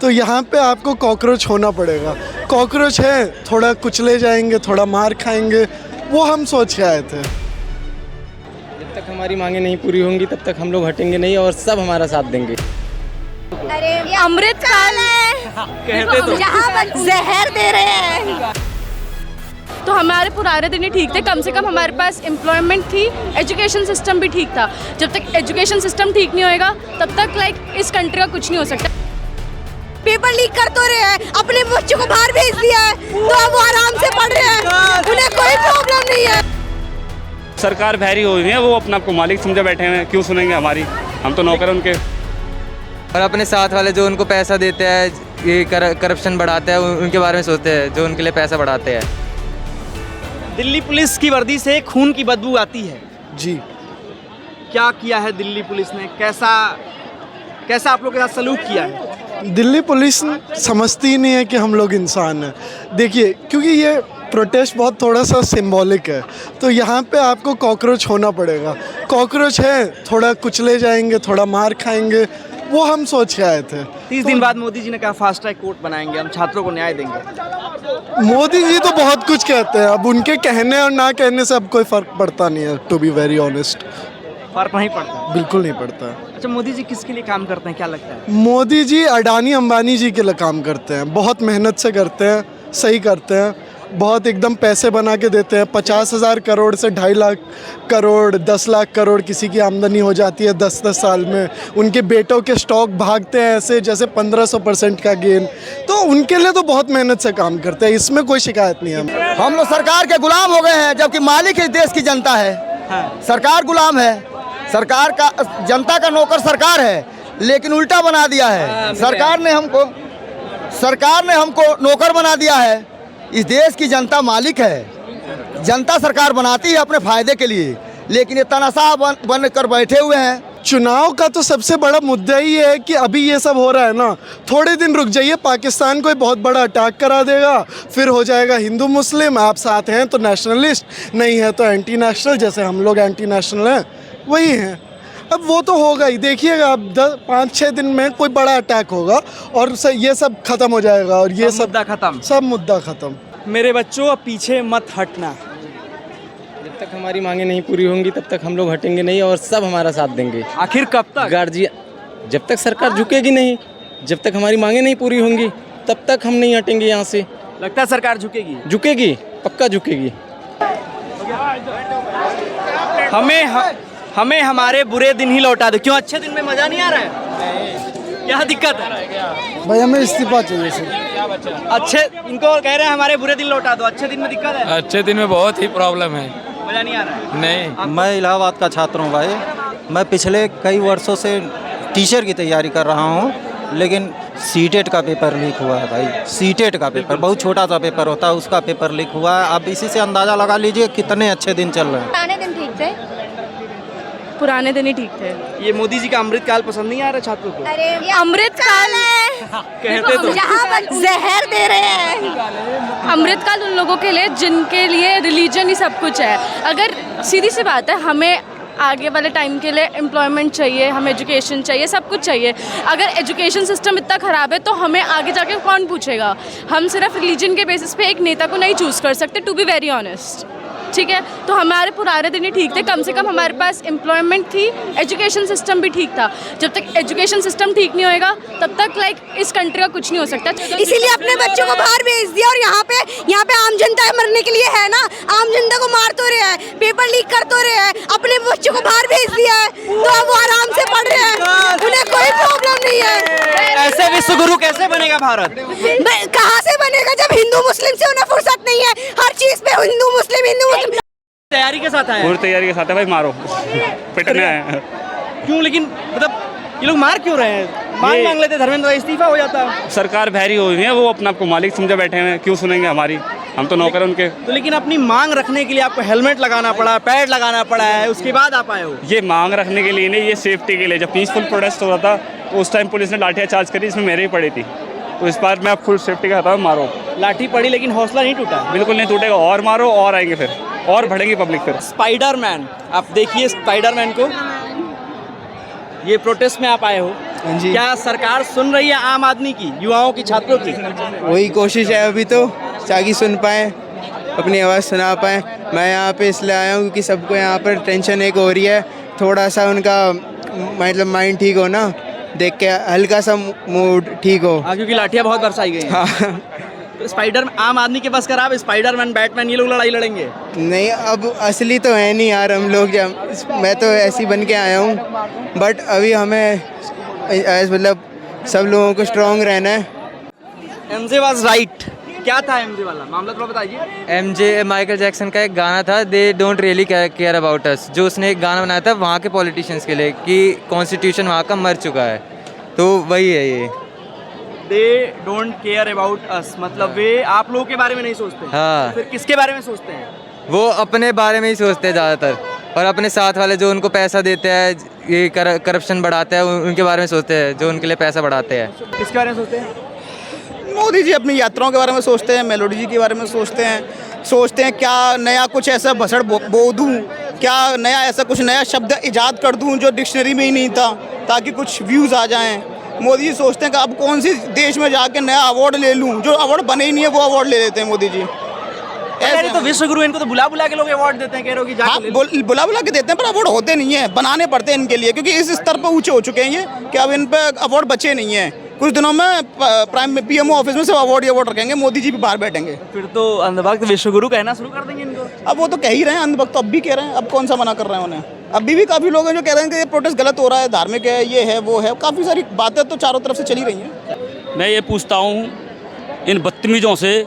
तो यहाँ पे आपको कॉकरोच होना पड़ेगा। कॉकरोच है, थोड़ा कुचले जाएंगे, थोड़ा मार खाएंगे, वो हम सोच के आए थे। जब तक हमारी मांगे नहीं पूरी होंगी तब तक हम लोग हटेंगे नहीं और सब हमारा साथ देंगे। अरे ये अमृतकाल है, कहते तो यहाँ पर जहर दे रहे हैं। तो हमारे पुराने दिन ही ठीक थे, कम से कम हमारे पास एम्प्लॉयमेंट थी, एजुकेशन सिस्टम भी ठीक था। जब तक एजुकेशन सिस्टम ठीक नहीं होएगा तब तक इस कंट्री का कुछ नहीं हो सकता। पेपर लीक कर तो रहे हैं, अपने बच्चों को बाहर भेज दिया है तो अब वो आराम से पढ़ रहे हैं, उन्हें कोई प्रॉब्लम नहीं है। सरकार भैरी हुई है, वो अपने आप को मालिक समझे बैठे हैं, क्यों सुनेंगे हमारी? हम तो नौकर उनके। और अपने साथ वाले जो उनको पैसा देते हैं, ये करप्शन बढ़ाते हैं, उनके बारे में सोचते हैं, जो उनके लिए पैसा बढ़ाते हैं। दिल्ली पुलिस की वर्दी से खून की बदबू आती है जी। क्या किया है दिल्ली पुलिस ने? कैसा आप लोग के साथ सलूक किया है? दिल्ली पुलिस समझती ही नहीं है कि हम लोग इंसान हैं। देखिए, क्योंकि ये प्रोटेस्ट बहुत थोड़ा सा सिंबॉलिक है, तो यहाँ पे आपको कॉकरोच होना पड़ेगा। कॉकरोच है, थोड़ा कुचले जाएंगे, थोड़ा मार खाएंगे, वो हम सोच के आए थे। 30 दिन बाद मोदी जी ने कहा फास्ट ट्रैक कोर्ट बनाएंगे, हम छात्रों को न्याय देंगे। मोदी जी तो बहुत कुछ कहते हैं, अब उनके कहने और ना कहने से अब कोई फ़र्क पड़ता नहीं है, टू बी वेरी ऑनेस्ट। फर्क नहीं पड़ता? बिल्कुल नहीं पड़ता। अच्छा, मोदी जी किसके लिए काम करते हैं, क्या लगता है? मोदी जी अडानी अंबानी जी के लिए काम करते हैं, बहुत मेहनत से करते हैं, सही करते हैं, बहुत एकदम पैसे बना के देते हैं। 50,000 करोड़ से 2.5 लाख करोड़, 10 लाख करोड़ किसी की आमदनी हो जाती है 10-10 साल में। उनके बेटों के स्टॉक भागते हैं ऐसे जैसे 1500% का गेन। तो उनके लिए तो बहुत मेहनत से काम करते हैं, इसमें कोई शिकायत नहीं है। हम लोग सरकार के गुलाम हो गए हैं, जबकि मालिक इस देश की जनता है। सरकार गुलाम है, सरकार का, जनता का नौकर सरकार है, लेकिन उल्टा बना दिया है। सरकार ने हमको नौकर बना दिया है। इस देश की जनता मालिक है, जनता सरकार बनाती है अपने फायदे के लिए, लेकिन ये तनाशा बन कर बैठे हुए हैं। चुनाव का तो सबसे बड़ा मुद्दा ही है कि अभी ये सब हो रहा है ना, थोड़े दिन रुक जाइए, पाकिस्तान कोई बहुत बड़ा अटैक करा देगा, फिर हो जाएगा हिंदू मुस्लिम, आप साथ हैं तो नेशनलिस्ट, नहीं है तो एंटी नेशनल, जैसे हम लोग एंटी नेशनल हैं वही हैं। अब वो तो होगा ही, देखिएगा अब 5-6 दिन में कोई बड़ा अटैक होगा और ये सब खत्म हो जाएगा और ये सब मुद्दा खत्म। मेरे बच्चों, अब पीछे मत हटना। जब तक हमारी मांगे नहीं पूरी होंगी तब तक हम लोग हटेंगे नहीं और सब हमारा साथ देंगे। आखिर कब तक? गार्जियन, जब तक सरकार झुकेगी नहीं, जब तक हमारी मांगे नहीं पूरी होंगी तब तक हम नहीं हटेंगे यहाँ से। लगता है सरकार झुकेगी? झुकेगी, पक्का झुकेगी। हमें हमारे बुरे दिन ही लौटा दो। क्यों, अच्छे दिन में मजा नहीं आ रहा है? क्या दिक्कत है? भाई हमें इस्तीफा चाहिए सर। अच्छे, इनको कह रहे हैं हमारे बुरे दिन लौटा दो, अच्छे दिन में दिक्कत है? अच्छे दिन में बहुत ही प्रॉब्लम है, मजा नहीं आ रहा है? नहीं। मैं इलाहाबाद का छात्र हूँ भाई। मैं पिछले कई वर्षों से टीचर की तैयारी कर रहा हूँ, लेकिन सीटेट का पेपर लीक हुआ है भाई। सीटेट का पेपर, बहुत छोटा सा पेपर होता है, उसका पेपर लीक हुआ है। अब इसी से अंदाज़ा लगा लीजिए कितने अच्छे दिन चल रहे हैं। पुराने दिन ठीक थे, पुराने दिन ही ठीक थे। ये मोदी जी का अमृतकाल पसंद नहीं आ रहा छात्रों को? अरे ये अमृतकाल है, कहते तो यहाँ पर जहर दे रहे हैं। अमृतकाल उन लोगों के लिए जिनके लिए रिलीजन ही सब कुछ है। अगर सीधी सी बात है, हमें आगे वाले टाइम के लिए एम्प्लॉयमेंट चाहिए, हमें एजुकेशन चाहिए, सब कुछ चाहिए। अगर एजुकेशन सिस्टम इतना ख़राब है तो हमें आगे जाके कौन पूछेगा? हम सिर्फ रिलीजन के बेसिस पे एक नेता को नहीं चूज़ कर सकते, टू बी वेरी ऑनेस्ट। ठीक है, तो हमारे पुराने दिन ही ठीक थे, कम से कम हमारे पास एम्प्लॉयमेंट थी, एजुकेशन सिस्टम भी ठीक था। जब तक एजुकेशन सिस्टम ठीक नहीं होएगा तब तक इस कंट्री का कुछ नहीं हो सकता। इसीलिए अपने बच्चों को बाहर भेज दिया और यहाँ पे आम जनता मरने के लिए है ना, आम जनता को मार तो रहे हैं, पेपर लीक कर तो रहे हैं, अपने बच्चों को बाहर भेज दिया है तो अब वो आराम से पढ़ रहे हैं, उन्हें कोई प्रॉब्लम नहीं है। ऐसे विश्व गुरु कैसे बनेगा भारत? कहाँ से बनेगा जब हिंदू मुस्लिम से उन्हें फुर्सत नहीं है, हर चीज पे हिंदू मुस्लिम। तैयारी के साथ आया? पूरी तैयारी के साथ है भाई, मारो पिटने आए। क्यों, लेकिन मतलब ये लोग मार क्यों रहे हैं? मांग लेते धर्मेंद्र, इस्तीफा हो जाता। सरकार भैरी हुई है, वो अपने आप को मालिक समझे बैठे हैं, क्यों सुनेंगे हमारी? हम तो नौकर उनके। तो लेकिन अपनी मांग रखने के लिए आपको हेलमेट लगाना पड़ा, पैड लगाना पड़ा है, उसके बाद आप आए हो? ये मांग रखने के लिए नहीं, ये सेफ्टी के लिए। जब पीसफुल प्रोटेस्ट हो रहा था तो उस टाइम पुलिस ने लाठियाँ चार्ज करी, इसमें मेरे ही पड़ी थी, तो इस बार मैं आप फुल सेफ्टी का हूँ, मारो। लाठी पड़ी लेकिन हौसला नहीं टूटा? बिल्कुल नहीं टूटेगा, और मारो और आएंगे फिर, और बढ़ेंगी पब्लिक फिर। स्पाइडरमैन, आप देखिए स्पाइडरमैन को। ये प्रोटेस्ट में आप आए हो, जी क्या सरकार सुन रही है आम आदमी की, युवाओं की, छात्रों की? वही कोशिश है अभी तो, ताकि सुन पाए, अपनी आवाज़ सुना पाए। मैं यहाँ पे इसलिए आया हूँ क्योंकि सबको यहाँ पर टेंशन एक हो रही है, थोड़ा सा उनका मतलब माइंड ठीक हो ना, देख के हल्का सा मूड ठीक हो। क्योंकि लाठियाँ बहुत बरसाई गई हैं। हाँ तो स्पाइडर आम आदमी के पास खराब, स्पाइडरमैन, बैटमैन ये लोग लड़ाई लड़ेंगे? नहीं, अब असली तो है नहीं यार हम लोग, जब मैं तो ऐसे ही बन के आया हूँ, बट अभी हमें मतलब सब लोगों को स्ट्रॉन्ग रहना है। MJ was right. क्या था एमजे वाला मामला, थोड़ा बताइए। MJ माइकल जैक्सन का एक गाना था, they don't really care about us, जो उसने एक गाना बनाया था वहाँ के पॉलिटिशियंस के लिए कि कॉन्स्टिट्यूशन वहाँ का मर चुका है, तो वही है ये। They don't care about us, मतलब वे आप लोगों के बारे में नहीं सोचते। हाँ। फिर किसके बारे में सोचते हैं? वो अपने बारे में ही सोचते हैं ज़्यादातर, और अपने साथ वाले जो उनको पैसा देते हैं, ये करप्शन बढ़ाते हैं, उनके बारे में सोचते हैं, जो उनके लिए पैसा बढ़ाते हैं। किसके बारे में सोचते हैं? मोदी जी अपनी यात्राओं के बारे में सोचते हैं, मेलोडी जी के बारे में सोचते हैं क्या नया कुछ ऐसा भसड़ बो दूँ, क्या नया ऐसा कुछ नया शब्द इजाद कर दूँ जो डिक्शनरी में ही नहीं था, ताकि कुछ व्यूज़ आ जाएं। मोदी जी सोचते हैं कि अब कौन सी देश में जाके नया अवार्ड ले लूँ, जो अवार्ड बने ही नहीं है वो अवार्ड ले लेते हैं मोदी जी। ऐसे तो विश्व गुरु, इनको तो बुला बुला के लोग अवार्ड देते हैं, कह रहे हो कि हाँ, बुला बुला के देते हैं, पर अवार्ड होते नहीं है, बनाने पड़ते हैं इनके लिए, क्योंकि इस स्तर पर ऊंचे हो चुके हैं ये कि अब इन पे अवार्ड बचे नहीं है। कुछ दिनों में प्राइम PMO ऑफिस में सब अवार्ड रखेंगे, मोदी जी भी बाहर बैठेंगे। फिर तो अंधभक्त विश्व गुरु कहना शुरू कर देंगे इनको। अब वो तो कह ही रहे हैं, अंधभक्त तो अब भी कह रहे हैं, अब कौन सा मना कर रहे हैं उन्हें। अभी भी काफ़ी लोग हैं जो कह रहे हैं कि ये प्रोटेस्ट गलत हो रहा है, धार्मिक है, ये है वो है, काफ़ी सारी बातें तो चारों तरफ से चली रही हैं। मैं ये पूछता हूँ इन बदतमीज़ों से,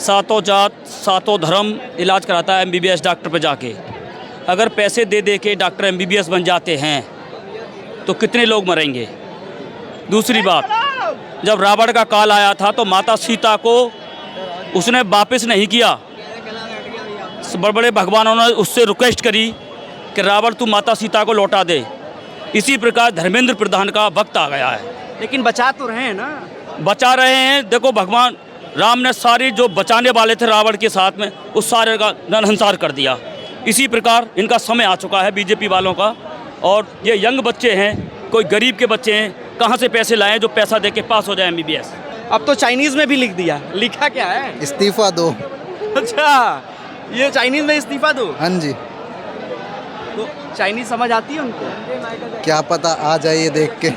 सातों जात सातों धर्म इलाज कराता है MBBS डॉक्टर पे जाके, अगर पैसे दे दे के डॉक्टर MBBS बन जाते हैं तो कितने लोग मरेंगे? दूसरी बात, जब रावण का काल आया था तो माता सीता को उसने वापस नहीं किया, बड़े बड़े भगवानों ने उससे रिक्वेस्ट करी कि रावण तू माता सीता को लौटा दे। इसी प्रकार धर्मेंद्र प्रधान का वक्त आ गया है। लेकिन बचा तो रहे हैं ना? बचा रहे हैं। देखो, भगवान राम ने सारी जो बचाने वाले थे रावण के साथ में, उस सारे का नरसंहार कर दिया। इसी प्रकार इनका समय आ चुका है बीजेपी वालों का, और ये यंग बच्चे हैं, कोई गरीब के बच्चे हैं, कहाँ से पैसे लाएं जो पैसा दे के पास हो जाए MBBS। अब तो चाइनीज़ में भी लिख दिया, लिखा क्या है? इस्तीफा दो। अच्छा, ये चाइनीज़ में इस्तीफा दो। हाँ जी, तो चाइनीज़ समझ आती है उनको? क्या पता आ जाइए देख के।